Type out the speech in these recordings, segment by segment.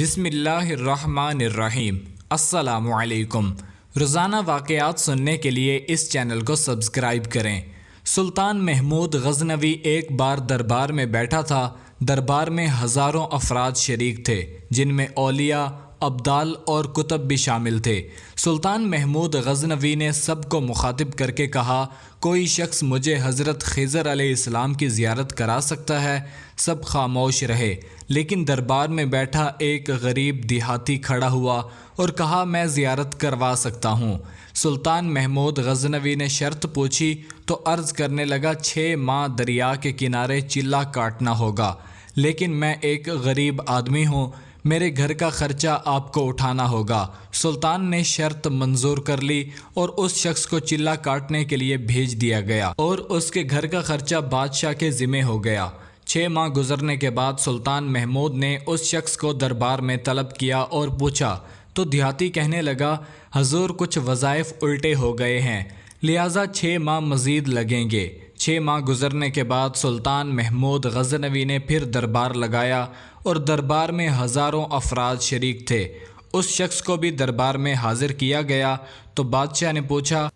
بسم اللہ الرحمن الرحیم۔ السلام علیکم۔ روزانہ واقعات سننے کے لیے اس چینل کو سبسکرائب کریں۔ سلطان محمود غزنوی ایک بار دربار میں بیٹھا تھا۔ دربار میں ہزاروں افراد شریک تھے، جن میں اولیاء، ابدال اور کتب بھی شامل تھے۔ سلطان محمود غزنوی نے سب کو مخاطب کر کے کہا، کوئی شخص مجھے حضرت خضر علیہ السلام کی زیارت کرا سکتا ہے؟ سب خاموش رہے، لیکن دربار میں بیٹھا ایک غریب دیہاتی کھڑا ہوا اور کہا، میں زیارت کروا سکتا ہوں۔ سلطان محمود غزنوی نے شرط پوچھی تو عرض کرنے لگا، 6 ماہ دریا کے کنارے چلہ کاٹنا ہوگا، لیکن میں ایک غریب آدمی ہوں، میرے گھر کا خرچہ آپ کو اٹھانا ہوگا۔ سلطان نے شرط منظور کر لی اور اس شخص کو چلہ کاٹنے کے لیے بھیج دیا گیا اور اس کے گھر کا خرچہ بادشاہ کے ذمہ ہو گیا۔ 6 ماہ گزرنے کے بعد سلطان محمود نے اس شخص کو دربار میں طلب کیا اور پوچھا تو دیہاتی کہنے لگا، حضور کچھ وظائف الٹے ہو گئے ہیں، لہٰذا 6 ماہ مزید لگیں گے۔ 6 ماہ گزرنے کے بعد سلطان محمود غزنوی نے پھر دربار لگایا اور دربار میں ہزاروں افراد شریک تھے۔ اس شخص کو بھی دربار میں حاضر کیا گیا تو بادشاہ نے پوچھا،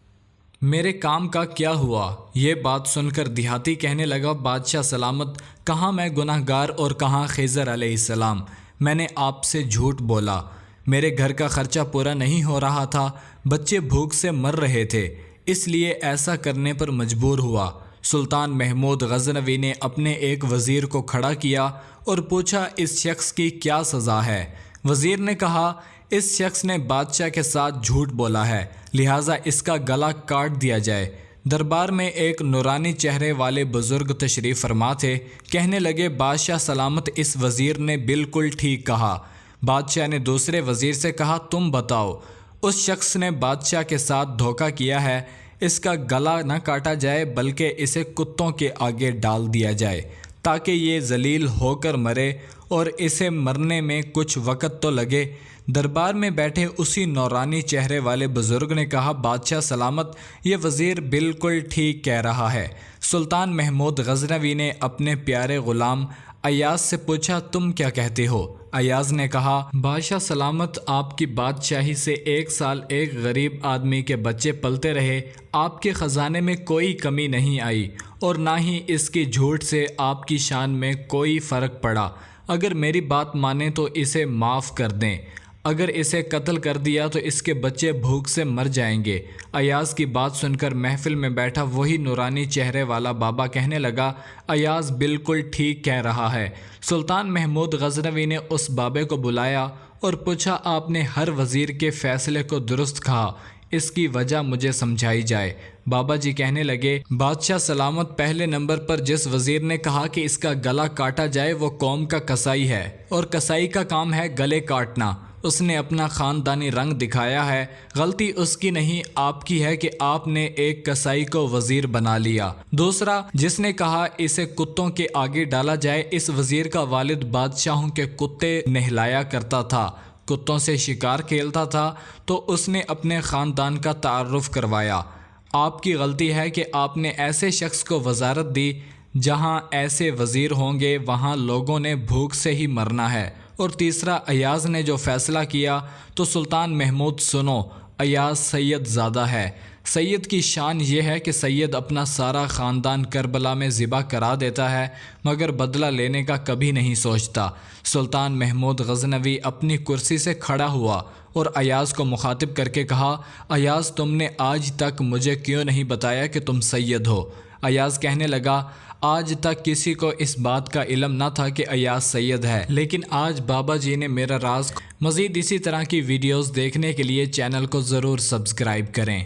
میرے کام کا کیا ہوا؟ یہ بات سن کر دیہاتی کہنے لگا، بادشاہ سلامت، کہاں میں گناہ گار اور کہاں خضر علیہ السلام؟ میں نے آپ سے جھوٹ بولا، میرے گھر کا خرچہ پورا نہیں ہو رہا تھا، بچے بھوک سے مر رہے تھے، اس لیے ایسا کرنے پر مجبور ہوا۔ سلطان محمود غزنوی نے اپنے ایک وزیر کو کھڑا کیا اور پوچھا، اس شخص کی کیا سزا ہے؟ وزیر نے کہا، اس شخص نے بادشاہ کے ساتھ جھوٹ بولا ہے، لہٰذا اس کا گلا کاٹ دیا جائے۔ دربار میں ایک نورانی چہرے والے بزرگ تشریف فرما تھے، کہنے لگے، بادشاہ سلامت، اس وزیر نے بالکل ٹھیک کہا۔ بادشاہ نے دوسرے وزیر سے کہا، تم بتاؤ، اس شخص نے بادشاہ کے ساتھ دھوکہ کیا ہے، اس کا گلا نہ کاٹا جائے بلکہ اسے کتوں کے آگے ڈال دیا جائے تاکہ یہ ذلیل ہو کر مرے اور اسے مرنے میں کچھ وقت تو لگے۔ دربار میں بیٹھے اسی نورانی چہرے والے بزرگ نے کہا، بادشاہ سلامت، یہ وزیر بالکل ٹھیک کہہ رہا ہے۔ سلطان محمود غزنوی نے اپنے پیارے غلام ایاز سے پوچھا، تم کیا کہتے ہو؟ ایاز نے کہا، بادشاہ سلامت، آپ کی بادشاہی سے 1 سال ایک غریب آدمی کے بچے پلتے رہے، آپ کے خزانے میں کوئی کمی نہیں آئی اور نہ ہی اس کی جھوٹ سے آپ کی شان میں کوئی فرق پڑا۔ اگر میری بات مانیں تو اسے معاف کر دیں، اگر اسے قتل کر دیا تو اس کے بچے بھوک سے مر جائیں گے۔ ایاز کی بات سن کر محفل میں بیٹھا وہی نورانی چہرے والا بابا کہنے لگا، ایاز بالکل ٹھیک کہہ رہا ہے۔ سلطان محمود غزنوی نے اس بابے کو بلایا اور پوچھا، آپ نے ہر وزیر کے فیصلے کو درست کہا، اس کی وجہ مجھے سمجھائی جائے۔ بابا جی کہنے لگے، بادشاہ سلامت، پہلے نمبر پر جس وزیر نے کہا کہ اس کا گلا کاٹا جائے وہ قوم کا قصائی ہے، اور قصائی کا کام ہے گلے کاٹنا۔ اس نے اپنا خاندانی رنگ دکھایا ہے، غلطی اس کی نہیں، آپ کی ہے کہ آپ نے ایک قصائی کو وزیر بنا لیا۔ دوسرا، جس نے کہا اسے کتوں کے آگے ڈالا جائے، اس وزیر کا والد بادشاہوں کے کتے نہلایا کرتا تھا، کتوں سے شکار کھیلتا تھا، تو اس نے اپنے خاندان کا تعارف کروایا۔ آپ کی غلطی ہے کہ آپ نے ایسے شخص کو وزارت دی، جہاں ایسے وزیر ہوں گے وہاں لوگوں نے بھوک سے ہی مرنا ہے۔ اور تیسرا، ایاز نے جو فیصلہ کیا تو سلطان محمود سنو، ایاز سید زادہ ہے۔ سید کی شان یہ ہے کہ سید اپنا سارا خاندان کربلا میں ذبح کرا دیتا ہے مگر بدلہ لینے کا کبھی نہیں سوچتا۔ سلطان محمود غزنوی اپنی کرسی سے کھڑا ہوا اور ایاز کو مخاطب کر کے کہا، ایاز، تم نے آج تک مجھے کیوں نہیں بتایا کہ تم سید ہو؟ ایاز کہنے لگا، آج تک کسی کو اس بات کا علم نہ تھا کہ ایاز سید ہے، لیکن آج بابا جی نے میرا راز۔ مزید اسی طرح کی ویڈیوز دیکھنے کے لیے چینل کو ضرور سبسکرائب کریں۔